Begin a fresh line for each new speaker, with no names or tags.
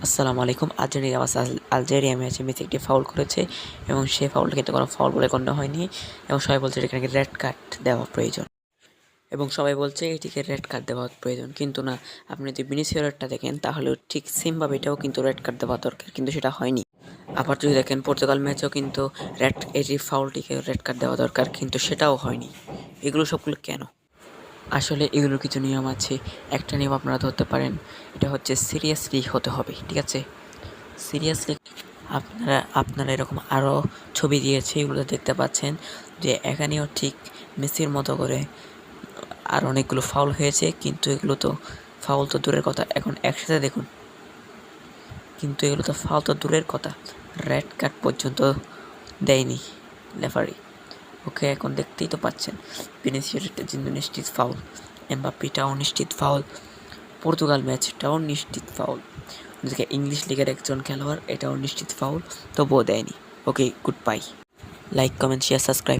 আসসালামু আলাইকুম। আলজেরিয়া ম্যাচে মেসি একটি ফাউল করেছে এবং সেই ফাউলটা কিন্তু কোনো ফাউল বলে গণ্য হয়নি এবং সবাই বলছে এটাকে নাকি রেড কার্ড দেওয়া প্রয়োজন এবং সবাই বলছে এটিকে রেড কার্ড দেওয়া প্রয়োজন, কিন্তু না, আপনি যদি ভিনিসিয়াসেরটা দেখেন তাহলেও ঠিক সেমভাবে এটাও কিন্তু রেড কার্ড দেওয়া দরকার, কিন্তু সেটা হয়নি। আবার যদি দেখেন পর্তুগাল ম্যাচেও কিন্তু এটি ফাউলটিকে রেড কার্ড দেওয়া দরকার, কিন্তু সেটাও হয়নি। এগুলো সবগুলো কেন? আসলে এগুলোর কিছু নিয়ম আছে। একটা নিয়ম আপনারা ধরতে পারেন, এটা হচ্ছে সিরিয়াসলি হতে হবে, ঠিক আছে? সিরিয়াসলি আপনারা এরকম আরও ছবি দিয়েছে, এগুলো দেখতে পাচ্ছেন যে এখানেও ঠিক মেসির মতো করে আর অনেকগুলো ফাউল হয়েছে, কিন্তু এগুলো তো ফাউল তো দূরের কথা, এখন একসাথে দেখুন, কিন্তু এগুলো তো ফাউল তো দূরের কথা, রেড কার্ড পর্যন্ত দেয়নি রেফারি। ওকে, এখন দেখতেই তো পাচ্ছেন ভিনিসিয়াসের জন্য নিশ্চিত ফাউল, এমবাপ্পেটাও নিশ্চিত ফাউল, পর্তুগাল ম্যাচটাও নিশ্চিত ফাউল, ওদিকে ইংলিশ লিগের একজন খেলোয়াড়, এটাও নিশ্চিত ফাউল, তবুও দেয়নি। Okay, goodbye. Like, comment, share, subscribe.